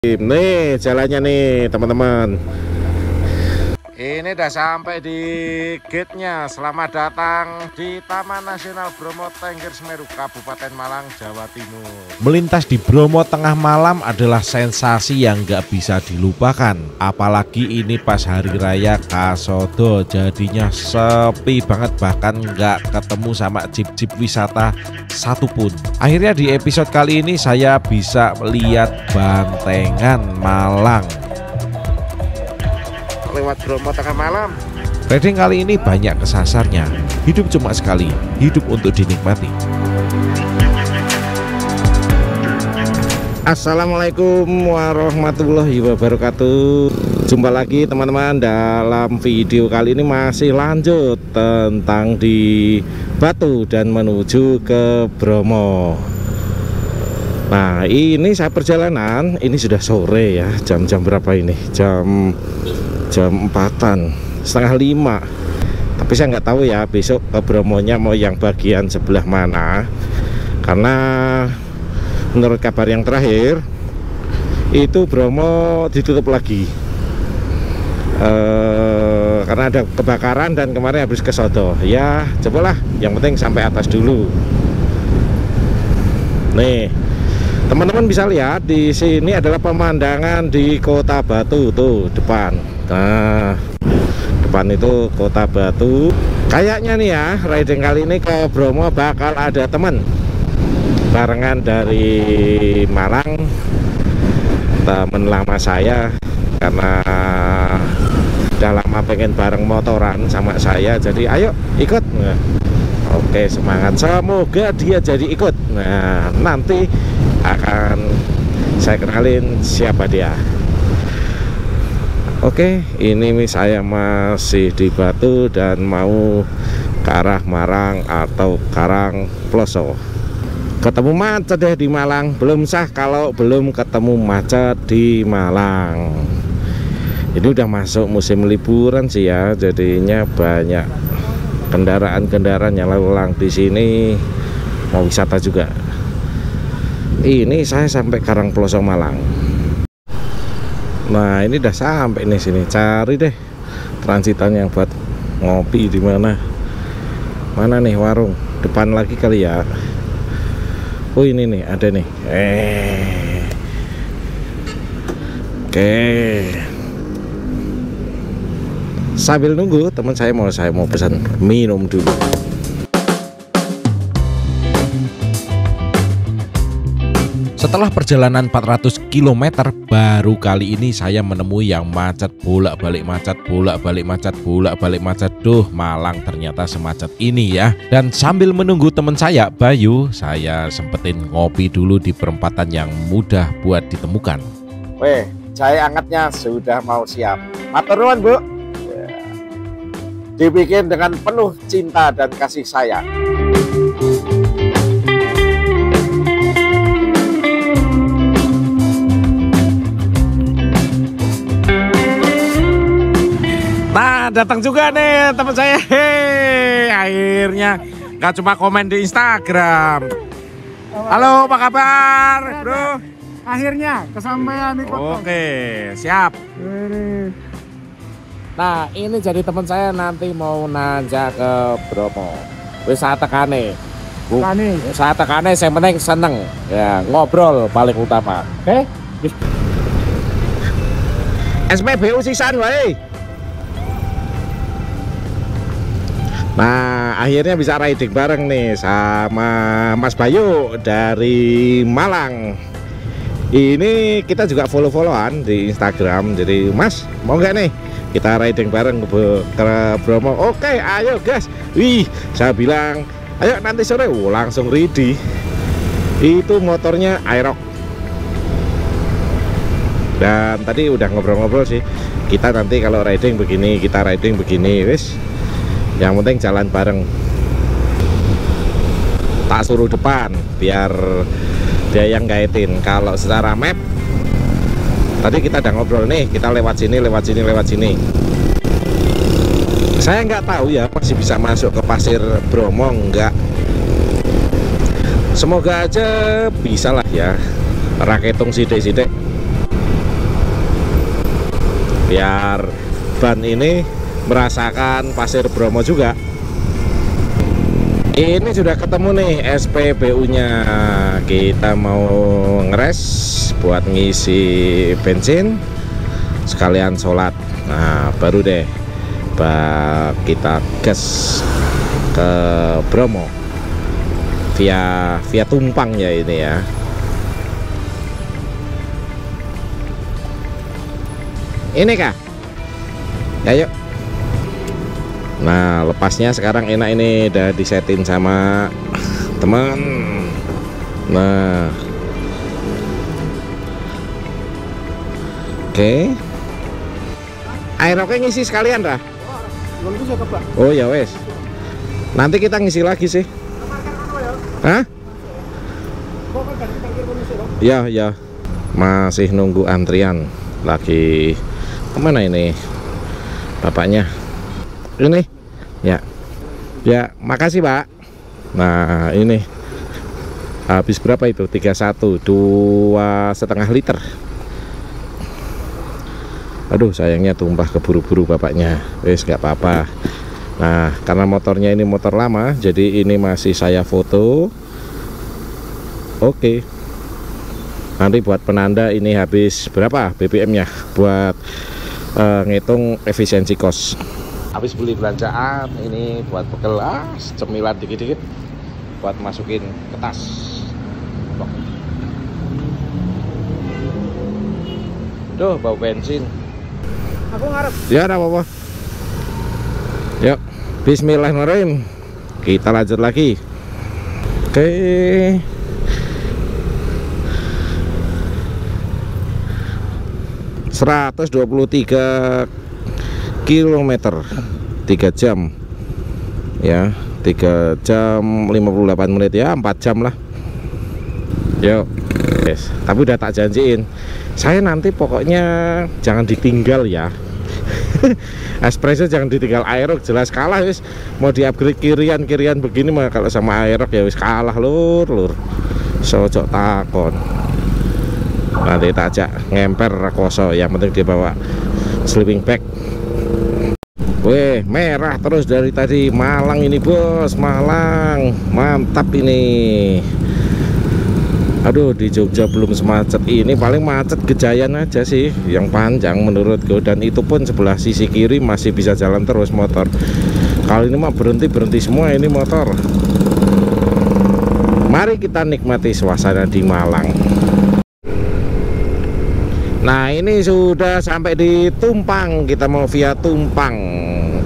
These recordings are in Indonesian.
Nih jalannya nih teman-teman. Ini udah sampai di gate-nya. Selamat datang di Taman Nasional Bromo Tengger Semeru, Kabupaten Malang, Jawa Timur. Melintas di Bromo tengah malam adalah sensasi yang nggak bisa dilupakan. Apalagi ini pas hari raya Kasodo, jadinya sepi banget, bahkan nggak ketemu sama jeep-jeep wisata satupun. Akhirnya di episode kali ini saya bisa melihat Bantengan Malang lewat Bromo tengah malam. Riding kali ini banyak kesasarnya. Hidup cuma sekali, hidup untuk dinikmati. Assalamualaikum warahmatullahi wabarakatuh. Jumpa lagi teman-teman dalam video kali ini masih lanjut tentang di Batu dan menuju ke Bromo. Nah ini saya perjalanan, ini sudah sore ya, jam-jam berapa ini? Jam 4-an, setengah 5. Tapi saya nggak tahu ya besok ke Bromonya mau yang bagian sebelah mana, karena menurut kabar yang terakhir itu Bromo ditutup lagi karena ada kebakaran dan kemarin habis ke Sodo. Ya cobalah, yang penting sampai atas dulu. Nih teman-teman bisa lihat di sini adalah pemandangan di Kota Batu tuh depan. Nah, depan itu Kota Batu. Kayaknya nih ya, riding kali ini ke Bromo bakal ada temen barengan dari Malang, temen lama saya, karena udah lama pengen bareng motoran sama saya. Jadi ayo ikut. Nah, oke, semangat, semoga dia jadi ikut. Nah nanti akan saya kenalin siapa dia. Oke, ini saya masih di Batu dan mau ke arah Malang atau Karang Ploso. Ketemu macet deh di Malang. Belum sah kalau belum ketemu macet di Malang. Ini udah masuk musim liburan sih ya, jadinya banyak kendaraan-kendaraan yang lalu lalang di sini, mau wisata juga. Ini saya sampai Karang Ploso Malang. Nah ini udah sampai nih sini, cari deh transitan yang buat ngopi di mana. Mana nih warung? Depan lagi kali ya. Oh ini nih ada nih. Oke. Sambil nunggu teman saya mau pesan minum dulu. Setelah perjalanan 400 km baru kali ini saya menemui yang macet bolak-balik macet, bolak-balik macet, bolak-balik macet. Duh, Malang ternyata semacet ini ya. Dan sambil menunggu teman saya Bayu, saya sempetin ngopi dulu di perempatan yang mudah buat ditemukan. Weh, jahe angetnya sudah mau siap. Matur nuwun, Bu. Dibikin dengan penuh cinta dan kasih sayang. Nah datang juga nih teman saya. Akhirnya nggak cuma komen di Instagram. Halo, apa kabar bro? Akhirnya kesampaian nih. Oke, siap. Nah ini jadi teman saya nanti mau nanjak ke Bromo. Wisata tekane. Wisata tekane yang penting seneng ya, ngobrol paling utama. Oke? SPBU sisan wae. Nah akhirnya bisa riding bareng nih sama Mas Bayu dari Malang. Ini kita juga follow-followan di Instagram. Jadi Mas mau nggak nih kita riding bareng ke Bromo? Oke ayo gas. Wih saya bilang ayo nanti sore. Langsung ready. Itu motornya Aerox. Dan tadi udah ngobrol-ngobrol sih, kita nanti kalau riding begini, kita riding begini wis. Yang penting jalan bareng. Tak suruh depan biar dia yang gaitin. Kalau secara map tadi kita udah ngobrol nih, kita lewat sini, lewat sini, lewat sini. Saya nggak tahu ya masih bisa masuk ke Pasir Bromo enggak. Semoga aja bisa lah ya. Raketung sidik-sidik. biar ban ini merasakan pasir Bromo juga. Ini sudah ketemu nih SPBU nya, kita mau ngeres buat ngisi bensin sekalian sholat. Nah baru deh kita gas ke Bromo via Tumpang ya ini ya. Ini kah? Ya yuk. Nah lepasnya sekarang enak, ini udah disetin sama teman. Nah oke, aeroknya ngisi sekalian dah. Oh ya wes, nanti kita ngisi lagi sih. Hah? Ya ya, masih nunggu antrian lagi. Kemana ini bapaknya? Ini ya ya, makasih Pak. Nah ini habis berapa itu? 31, 2,5 liter. Aduh sayangnya tumpah, keburu-buru bapaknya. Wes nggak apa-apa. Nah karena motornya ini motor lama, jadi ini masih saya foto. Oke, nanti buat penanda ini habis berapa BBM nya buat ngitung efisiensi kos. Habis beli belanjaan ini buat bekel, cemilan dikit-dikit buat masukin ke tas. Duh bau bensin. Aku ngarep. Ya ada apa-apa. Yuk bismillahirrahmanirrahim, kita lanjut lagi. Oke, 123 km 3 jam ya, 3 jam 58 menit ya, 4 jam lah. Yuk guys, tapi udah tak janjiin saya nanti pokoknya jangan ditinggal ya. Espresso jangan ditinggal, Aerox jelas kalah wis. Mau di upgrade kirian begini mah kalau sama Aerox ya wis kalah lur. Sojok takon, nanti tak ajak ngemper rakoso, yang penting dia bawa sleeping bag. Weh merah terus dari tadi. Malang ini bos, Malang mantap ini. Aduh di Jogja belum semacet ini, paling macet Gejayan aja sih yang panjang menurutku, dan itu pun sebelah sisi kiri masih bisa jalan terus motor. Kali ini mah berhenti semua ini motor. Mari kita nikmati suasana di Malang. Nah ini sudah sampai di Tumpang, kita mau via Tumpang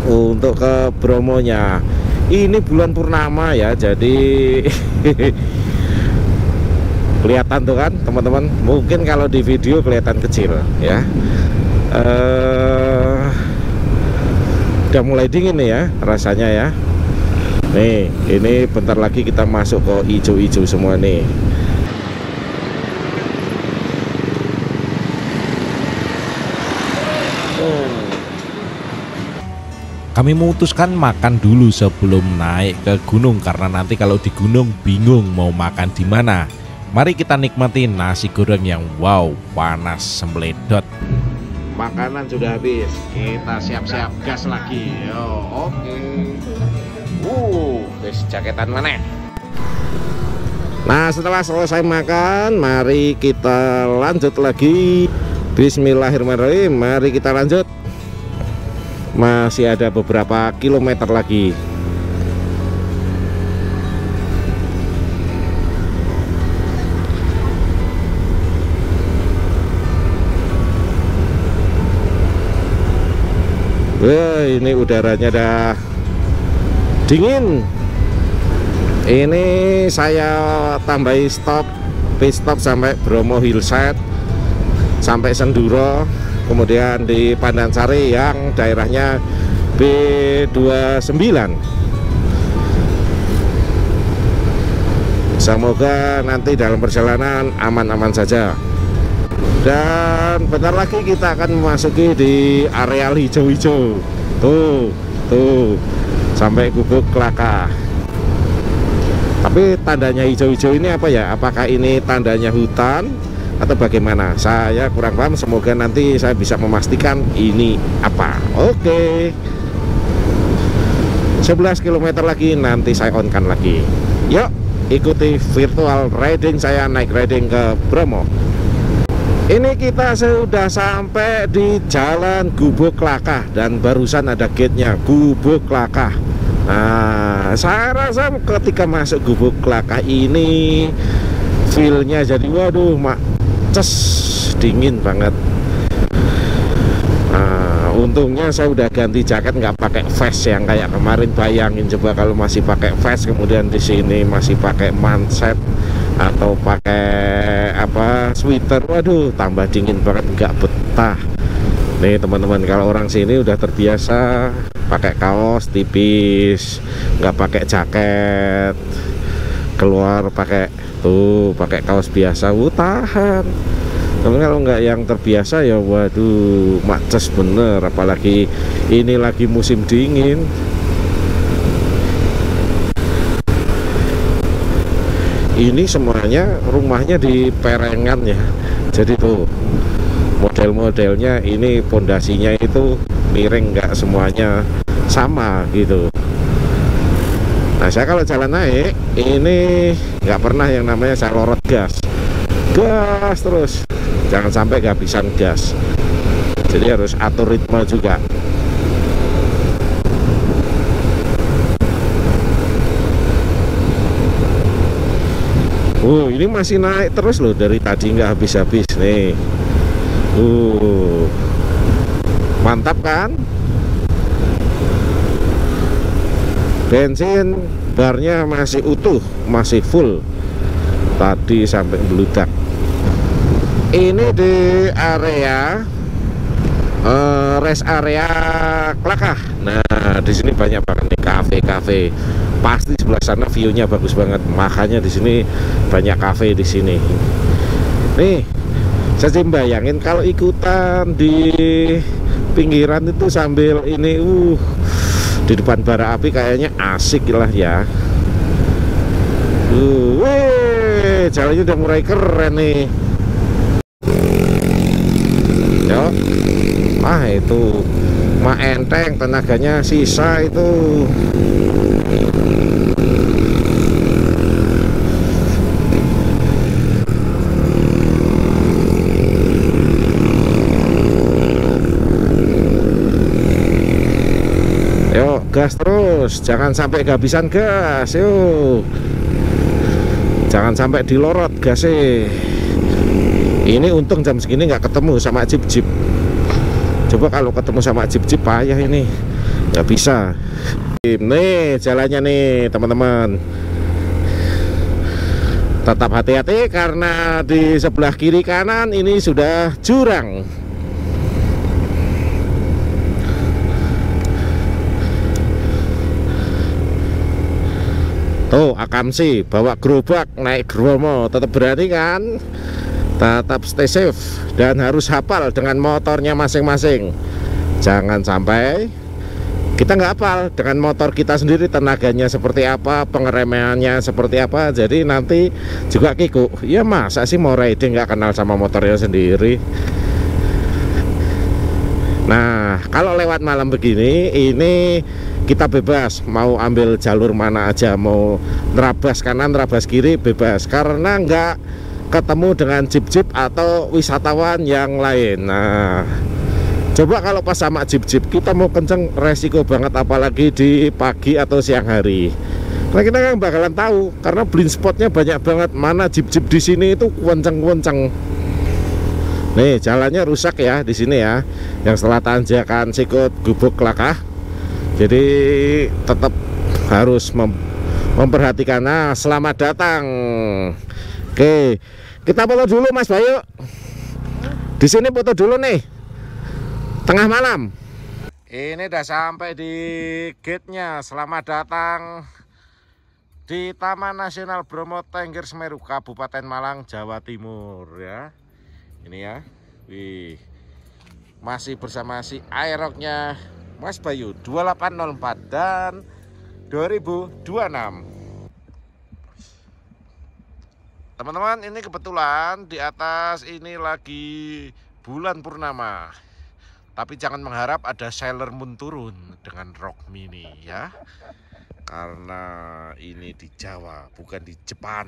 untuk ke Bromonya. Ini bulan purnama ya, jadi kelihatan tuh kan teman-teman, mungkin kalau di video kelihatan kecil ya. Udah mulai dingin nih ya rasanya ya. Nih ini bentar lagi kita masuk ke hijau-hijau semua nih. Kami memutuskan makan dulu sebelum naik ke gunung, karena nanti kalau di gunung bingung mau makan di mana. Mari kita nikmati nasi goreng yang wow, panas sembeledot. Makanan sudah habis, kita siap-siap gas lagi. Yo, oke. Wis jaketan mana? Nah setelah selesai makan, mari kita lanjut lagi. Bismillahirrahmanirrahim, mari kita lanjut. Masih ada beberapa kilometer lagi. Wah, ini udaranya dah dingin. Ini saya tambahi pit stop sampai Bromo Hillside, sampai Senduro, kemudian di Pandansari yang daerahnya B29. Semoga nanti dalam perjalanan aman-aman saja. Dan bentar lagi kita akan memasuki di areal hijau-hijau. Tuh sampai Gubuk Klaka. Tapi tandanya hijau-hijau ini apa ya? Apakah ini tandanya hutan atau bagaimana? Saya kurang paham, semoga nanti saya bisa memastikan ini apa. Oke. 11 km lagi nanti saya on-kan lagi. Yuk, ikuti virtual riding saya naik riding ke Bromo. Ini kita sudah sampai di Jalan Gubuk Klakah dan barusan ada gate-nya Gubuk Klakah. Nah, saya rasa ketika masuk Gubuk Klakah ini feel-nya jadi waduh, dingin banget. Nah, untungnya saya udah ganti jaket, nggak pakai vest yang kayak kemarin. Bayangin coba kalau masih pakai vest, kemudian di sini masih pakai manset atau pakai sweater, waduh tambah dingin banget, nggak betah. Nih teman-teman, kalau orang sini udah terbiasa pakai kaos tipis, nggak pakai jaket, keluar pakai kaos biasa, tahan. Tapi kalau nggak yang terbiasa ya waduh, macet bener, apalagi ini lagi musim dingin. Ini semuanya rumahnya di perengan ya, jadi tuh model-modelnya ini pondasinya itu miring, nggak semuanya sama gitu. Nah, saya kalau jalan naik ini nggak pernah yang namanya saya lorot gas terus, jangan sampai kehabisan gas, jadi harus atur ritme juga. Ini masih naik terus loh, dari tadi nggak habis-habis nih. Mantap kan? Bensin barnya masih utuh, masih full. Tadi sampai beludak. Ini di area rest area Klakah. Nah, di sini banyak banget nih kafe-kafe. Pasti sebelah sana view-nya bagus banget, makanya di sini banyak kafe di sini. Nih, saya sih bayangin kalau ikutan di pinggiran itu sambil ini di depan bara api kayaknya asik lah ya. Jalannya udah mulai keren nih. Yo. Itu enteng, tenaganya sisa itu. Yuk, gas terus, jangan sampai kehabisan gas. Yuk, jangan sampai dilorot gasnya. Ini untung jam segini nggak ketemu sama jeep-jeep. Coba kalau ketemu sama jeep-jeep payah ini, nggak bisa. Nih jalannya nih teman-teman, tetap hati-hati karena di sebelah kiri kanan ini sudah jurang. Tuh Akamsi bawa gerobak naik Bromo, tetap berani kan? Tetap stay safe dan harus hafal dengan motornya masing-masing. Jangan sampai kita nggak hafal dengan motor kita sendiri, tenaganya seperti apa, pengeremannya seperti apa, jadi nanti juga kikuk. Ya masa sih mau riding nggak kenal sama motornya sendiri. Nah, kalau lewat malam begini, ini kita bebas mau ambil jalur mana aja, mau nerabas kanan, nerabas kiri, bebas, karena nggak ketemu dengan jeep-jeep atau wisatawan yang lain. Nah, coba kalau pas sama jeep-jeep kita mau kenceng, resiko banget, apalagi di pagi atau siang hari. Nah, kita nggak bakalan tahu karena blind spotnya banyak banget. Mana jeep-jeep di sini itu kenceng-kenceng. Nih jalannya rusak ya di sini ya, yang setelah tanjakan sikut Gubuk Klakah. Jadi tetap harus memperhatikan. Nah, selamat datang. Oke, kita foto dulu Mas Bayu. Di sini foto dulu nih. Tengah malam. Ini udah sampai di gate-nya. Selamat datang di Taman Nasional Bromo Tengger Semeru, Kabupaten Malang, Jawa Timur ya. Ini ya. Wih. Masih bersama si Aerox-nya Mas Bayu 2804 dan 2026. Teman-teman, ini kebetulan di atas ini lagi bulan purnama. Tapi jangan mengharap ada Sailor Moon turun dengan rok mini ya. Karena ini di Jawa, bukan di Jepang.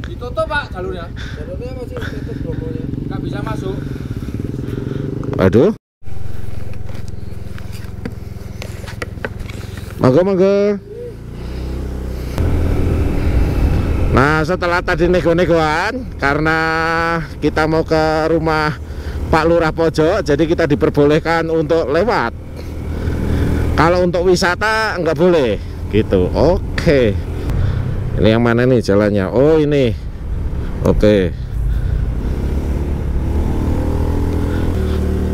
Ditutup Pak jalurnya. Jalurnya masih tutup Bromonya. Nggak bisa masuk. Aduh. Monggo. Nah, setelah tadi nego-negoan, karena kita mau ke rumah Pak Lurah Pojok, jadi kita diperbolehkan untuk lewat. Kalau untuk wisata nggak boleh, gitu. Oke. Ini yang mana nih jalannya? Oh ini. Oke.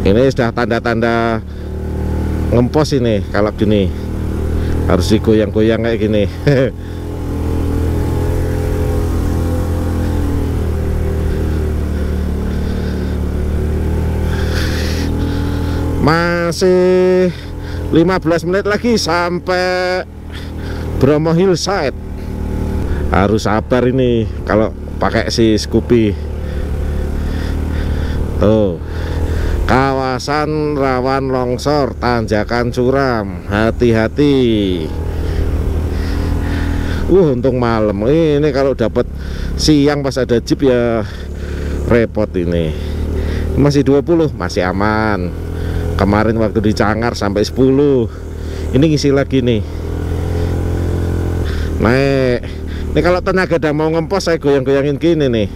Ini sudah tanda-tanda ngempos ini. Kalau gini harus digoyang-goyang kayak gini. Masih 15 menit lagi sampai Bromo Hillside. Harus sabar ini kalau pakai si Scoopy. Tuh, kawasan rawan longsor, tanjakan curam, hati-hati. Untung malam. Ini kalau dapat siang pas ada jeep ya repot ini. Masih 20, masih aman. Kemarin waktu di Cangar sampai 10. Ini ngisi lagi nih. Naik. Ini kalau tenaga udah mau ngempos saya goyang-goyangin gini nih.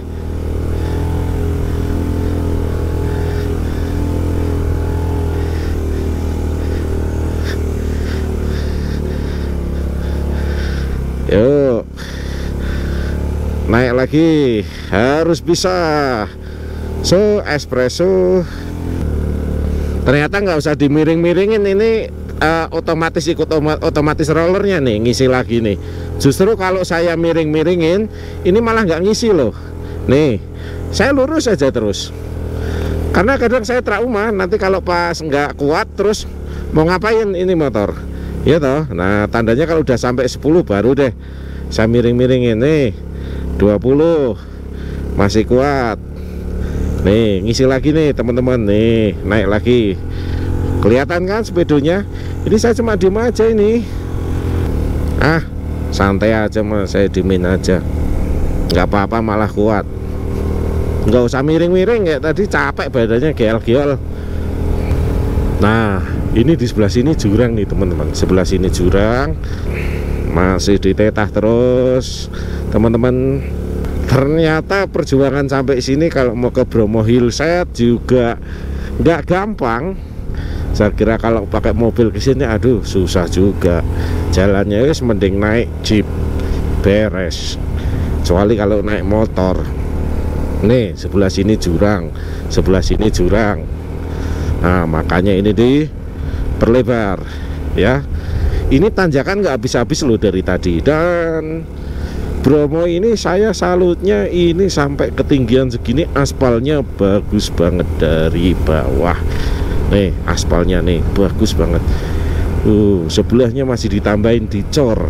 Yuk. Naik lagi. Harus bisa. So, espresso. Ternyata nggak usah dimiring-miringin, ini otomatis ikut otomatis rollernya nih ngisi lagi nih. Justru kalau saya miring-miringin ini malah nggak ngisi loh. Nih saya lurus aja terus, karena kadang saya trauma nanti kalau pas nggak kuat terus mau ngapain ini motor ya toh. Nah tandanya kalau udah sampai 10 baru deh saya miring-miringin. Nih 20 masih kuat. Nih ngisi lagi nih teman-teman, nih naik lagi. Kelihatan kan sepedonya? Ini saya cuma diem aja ini. Ah santai aja mas, saya diemin aja. Nggak apa-apa malah kuat. Nggak usah miring-miring kayak tadi, capek badannya geol-geol. Nah ini di sebelah sini jurang nih teman-teman. Sebelah sini jurang. Masih ditetah terus teman-teman. Ternyata perjuangan sampai sini kalau mau ke Bromo Hillside juga nggak gampang. Saya kira kalau pakai mobil ke sini aduh susah juga. Jalannya wis mending naik jeep beres. Kecuali kalau naik motor. Nih sebelah sini jurang, sebelah sini jurang. Nah makanya ini diperlebar ya. Ini tanjakan nggak habis-habis loh dari tadi. Dan Bromo ini saya salutnya, ini sampai ketinggian segini aspalnya bagus banget dari bawah. Nih aspalnya nih bagus banget. Sebelahnya masih ditambahin dicor.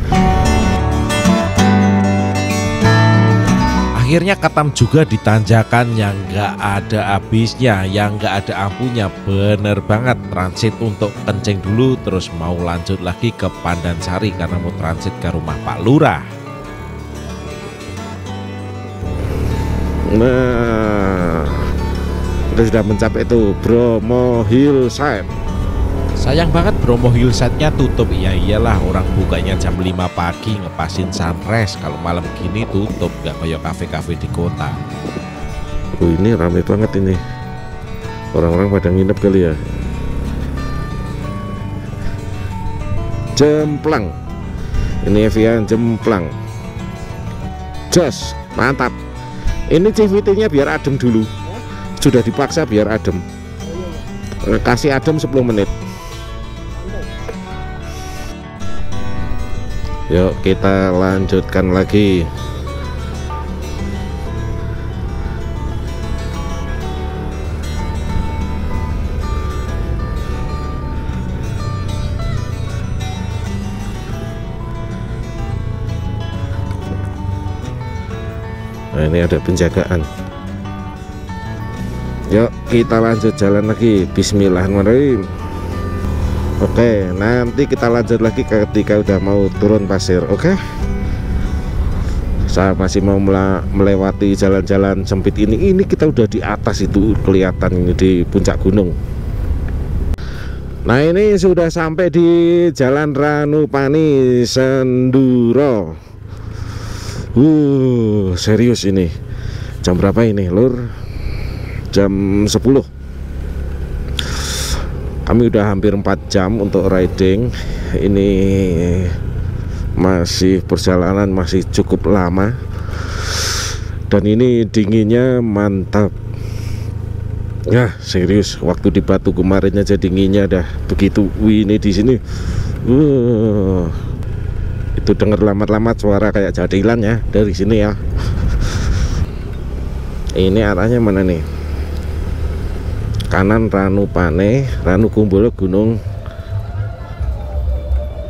Akhirnya ketam juga di tanjakan yang nggak ada habisnya, yang nggak ada ampunya. Bener banget, transit untuk kencing dulu terus mau lanjut lagi ke Pandansari karena mau transit ke rumah Pak Lurah. Nah, kita sudah mencapai itu Bromo Hillside. Sayang banget Bromo Hillside-nya tutup. Ya iyalah, orang bukanya jam 5 pagi ngepasin sunrise. Kalau malam gini tutup, gak kayak kafe-kafe di kota. Ini rame banget ini. Orang-orang pada nginep kali ya. Jemplang. Ini Evian Jemplang. Jos, mantap. Ini CVT-nya biar adem dulu. Sudah dipaksa biar adem. Kasih adem 10 menit. Yuk kita lanjutkan lagi. Nah, ini ada penjagaan. Yuk kita lanjut jalan lagi. Bismillahirrahmanirrahim. Oke, nanti kita lanjut lagi ketika udah mau turun pasir. Oke, saya masih mau melewati jalan-jalan sempit ini. Ini kita udah di atas, itu kelihatan ini di puncak gunung. Nah, ini sudah sampai di Jalan Ranupani Senduro. Serius ini. Jam berapa ini, Lur? Jam 10. Kami udah hampir 4 jam untuk riding. Ini masih perjalanan masih cukup lama. Dan ini dinginnya mantap. Ya, serius, waktu di Batu kemarin aja dinginnya dah begitu. Ini di sini. Itu dengar lamat-lamat suara kayak jadilan ya dari sini ya. Ini arahnya mana nih? Kanan Ranupane, Ranukumbolo, Gunung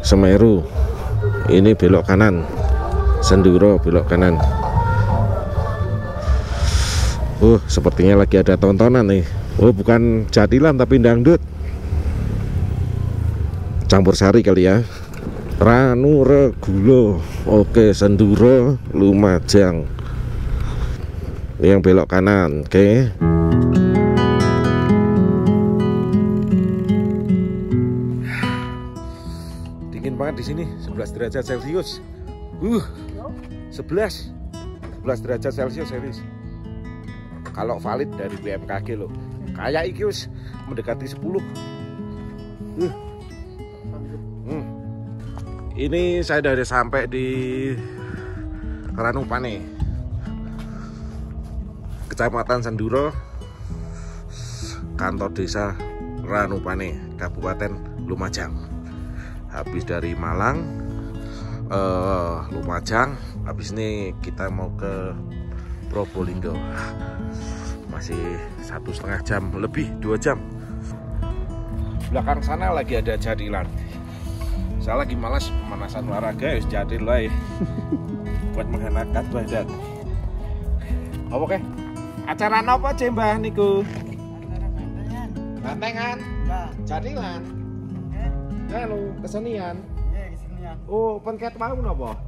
Semeru. Ini belok kanan, Senduro belok kanan. Sepertinya lagi ada tontonan nih. Bukan jadilan tapi dangdut. Campur sari kali ya. Ranu Regulo. Oke, Senduro Lumajang. Ini yang belok kanan. Oke. Dingin banget di sini, 11 derajat Celcius. 11 derajat Celcius serius. Kalau valid dari BMKG loh. Kayak iki wis mendekati 10. Ini saya udah sampai di Ranupane, Kecamatan Senduro, kantor desa Ranupane, Kabupaten Lumajang. Habis dari Malang, Lumajang, habis ini kita mau ke Probolinggo. Masih 1,5 jam lebih, 2 jam. Belakang sana lagi ada jadilan. Saya lagi malas pemanasan olahraga, ya jadil lah ya. Buat menghangatkan badan. Oke, acara apa aja mbah niku? Bantengan, jadilan, kesenian. Penket mau napa?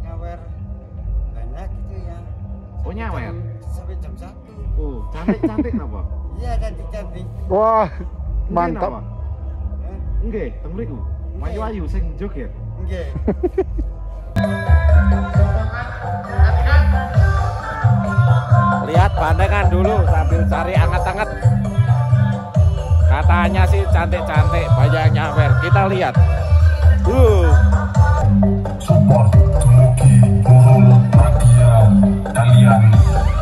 Nyawer banyak gitu ya. Nyawer? Sampai jam 1. Cantik-cantik napa? Iya, cantik-cantik. Wah, mantap. Nggih, teng mriku. Wayu-wayu sing joget. Nggih. Lihat bandengan dulu sambil cari anget-anget. Katanya sih cantik-cantik, banyak nyawer. Kita lihat. Support dumugi burung bagian kalian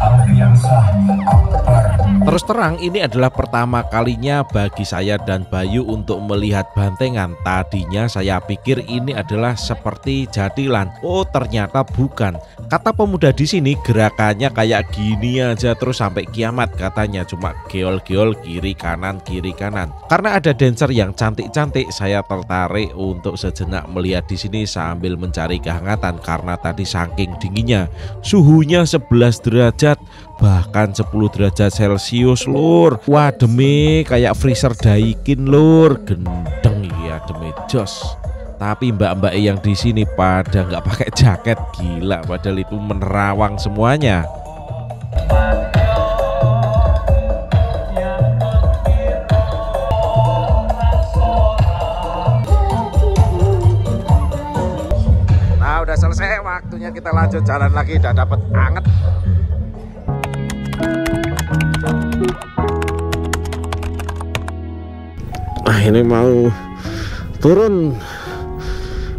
Alfiansah Akbar. Terus terang ini adalah pertama kalinya bagi saya dan Bayu untuk melihat bantengan. Tadinya saya pikir ini adalah seperti jadilan. Oh, ternyata bukan. Kata pemuda di sini gerakannya kayak gini aja terus sampai kiamat katanya, cuma geol-geol kiri kanan. Karena ada dancer yang cantik-cantik, saya tertarik untuk sejenak melihat di sini sambil mencari kehangatan karena tadi saking dinginnya. Suhunya 11 derajat, bahkan 10 derajat Celcius, Lur. Wah, demi kayak freezer Daikin, Lur. Gendeng ya, demi jos. Tapi mbak-mbak yang di sini pada nggak pakai jaket, gila. Padahal itu menerawang semuanya. Nah, udah selesai, waktunya kita lanjut jalan lagi. Udah dapet anget. Nah, ini mau turun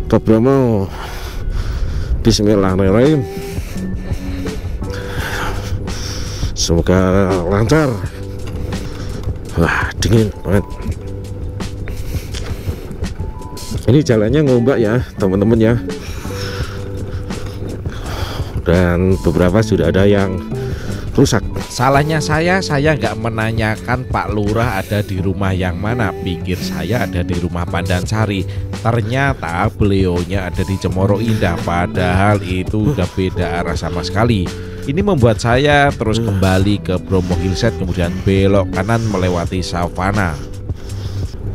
ke Bromo. Bismillahirrahmanirrahim. Semoga lancar. Wah, dingin banget. Ini jalannya ngombak ya teman-teman ya. Dan beberapa sudah ada yang rusak. Salahnya saya nggak menanyakan Pak Lurah ada di rumah yang mana. Pikir saya ada di rumah Pandansari. Ternyata beliaunya ada di Cemoro Indah. Padahal itu udah beda arah sama sekali. Ini membuat saya terus kembali ke Bromo Hillside, kemudian belok kanan melewati savana.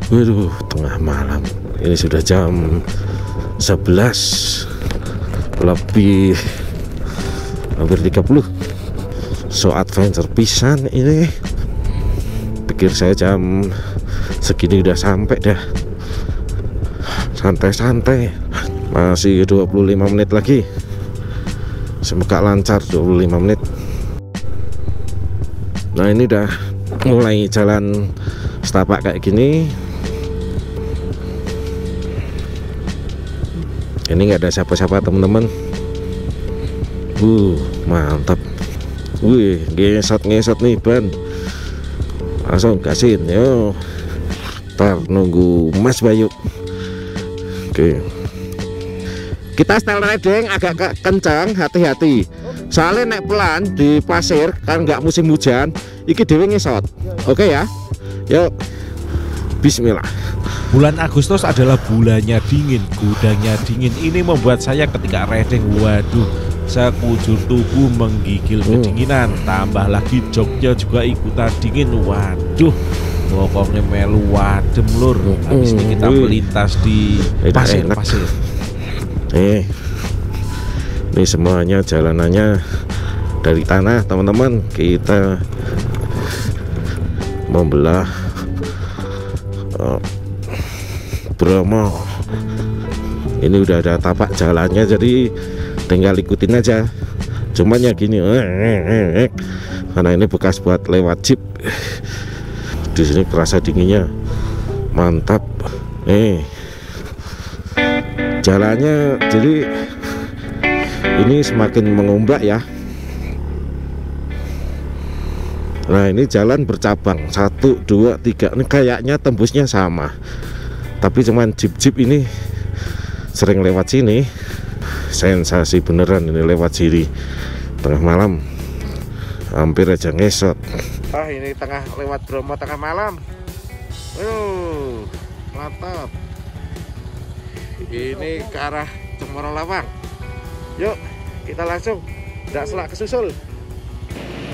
Waduh, tengah malam. Ini sudah jam 11 lebih hampir 30. So adventure pisan ini. Pikir saya jam segini udah sampai dah. Santai-santai. Masih 25 menit lagi. Semoga lancar 25 menit. Nah, ini udah mulai jalan setapak kayak gini. Ini nggak ada siapa-siapa teman-teman. Mantap. Wih, ngesot nih ban. Langsung gasin, yo. Ntar nunggu Mas Bayu. Oke. Kita style riding agak kencang, hati-hati. Soalnya naik pelan di pasir kan nggak musim hujan. Iki dewe ngesot. Oke ya. Yuk. Bismillah. Bulan Agustus adalah bulannya dingin, gudangnya dingin. Ini membuat saya ketika riding, waduh, sekujur tubuh menggigil kedinginan. Tambah lagi joknya juga ikutan dingin. Waduh, pokoknya melu wadem lur. Habis ini kita melintas di pasir. Ini semuanya jalanannya dari tanah teman-teman. Kita membelah Bromo. Ini udah ada tapak jalannya, jadi tinggal ikutin aja. Cuman ya gini, karena ini bekas buat lewat jeep. Di sini kerasa dinginnya, mantap. Jalannya jadi ini semakin mengombak ya. Nah, ini jalan bercabang 1, 2, 3. Ini kayaknya tembusnya sama, tapi cuman jeep ini sering lewat sini. Sensasi beneran ini lewat sini tengah malam, hampir aja ngesot. Ini tengah lewat Bromo tengah malam. Mantap. Ini ke arah Cemoro Lawang. Yuk, kita langsung, tidak selak kesusul.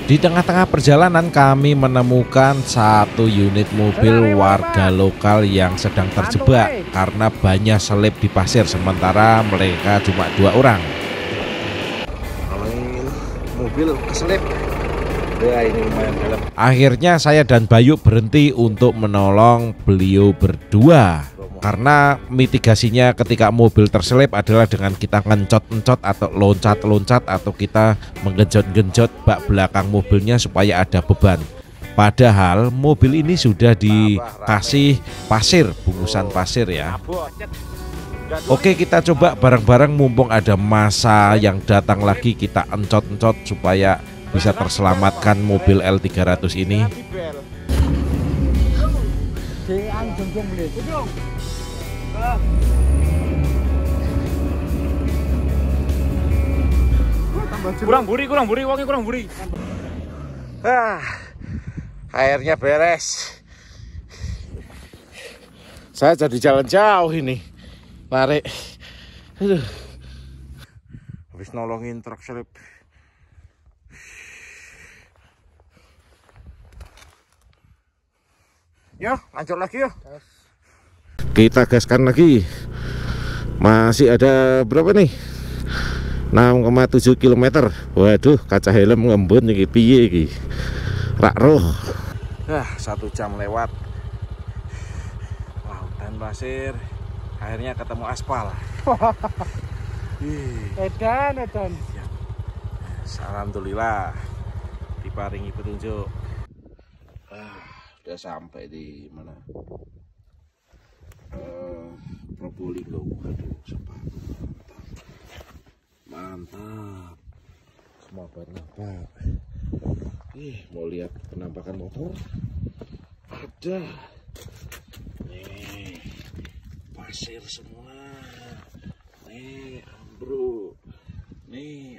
Di tengah-tengah perjalanan kami menemukan satu unit mobil warga lokal yang sedang terjebak karena banyak selip di pasir, sementara mereka cuma 2 orang. Mobil keselip. Ini lumayan dalam. Akhirnya saya dan Bayu berhenti untuk menolong beliau berdua. Karena mitigasinya ketika mobil terselip adalah dengan kita ngencot-encot atau loncat-loncat atau kita menggenjot-genjot bak belakang mobilnya supaya ada beban. Padahal mobil ini sudah dikasih pasir, bungkusan pasir ya. Oke, kita coba bareng-bareng mumpung ada masa yang datang lagi, kita encot-encot supaya bisa terselamatkan mobil L300 ini. Kurang buri, wongnya kurang buri. Airnya beres. Saya jadi jalan jauh ini. Lari. Habis nolongin truk selip. Yo, lanjut lagi yuk. Kita gaskan lagi. Masih ada berapa nih? 6,7 km. Waduh, kaca helm ngembun iki piye iki. Rak roh. 1 jam lewat. Lautan pasir. Akhirnya ketemu aspal. Edan. Alhamdulillah diparingi petunjuk. Udah sampai di mana? Probolinggo. Waduh, sepatu mantap. Semua buat nampak. Mau lihat penampakan motor? Ada. Nih, pasir semua. Nih,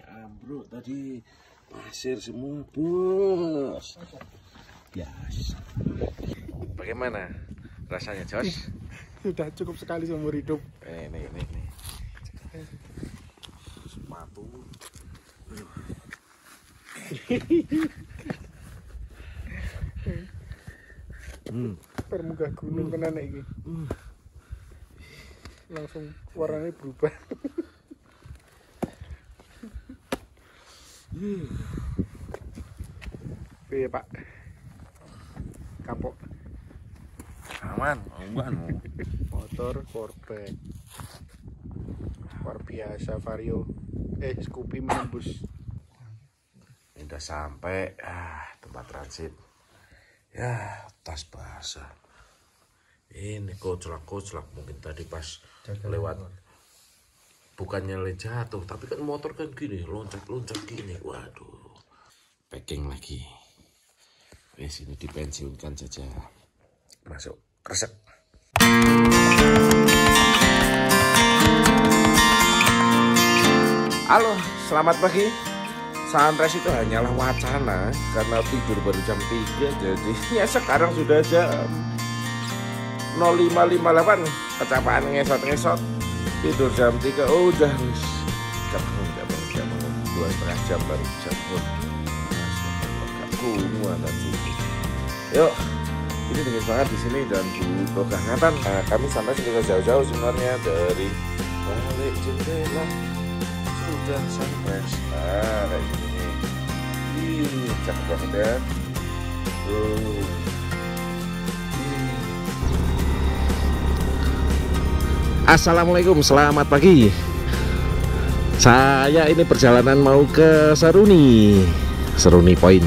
ambruk tadi. Pasir semua, bos. Biasa. Bagaimana rasanya, Jos? Sudah cukup sekali seumur hidup. Nih. Sepatu. Permukaan gunung kena iki. Langsung warnanya berubah. Piye, Pak? Kapok. Aman, aman. Motor Corvette. Luar biasa Vario. Scoopy menembus. Ini udah sampai tempat transit. Ya, tas basah. Ini koclak mungkin tadi pas lewat. Bukannya jatuh, tapi kan motor kan gini, loncat gini. Waduh. Packing lagi. Wes ini dipensiunkan saja. Masuk kresek. Halo, selamat pagi. Sunrise itu hanyalah wacana karena tidur baru jam 3, jadi ya sekarang sudah jam 05.58. Kecapaan ngesot tidur jam 3. Oh udah jam 2,5 jam baru bangun. Yuk, ini dingin banget di sini dan butuh kehangatan. Nah, kami sampai sudah jauh-jauh sebenarnya dari balik jendela. Sudah sunrise. Nah, kayak gini. Ih, cakep banget ya. Assalamualaikum, selamat pagi. Saya ini perjalanan mau ke Seruni Point.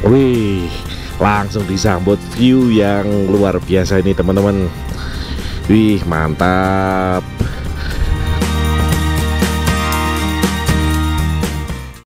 Wih, langsung disambut view yang luar biasa ini teman-teman. Wih, mantap.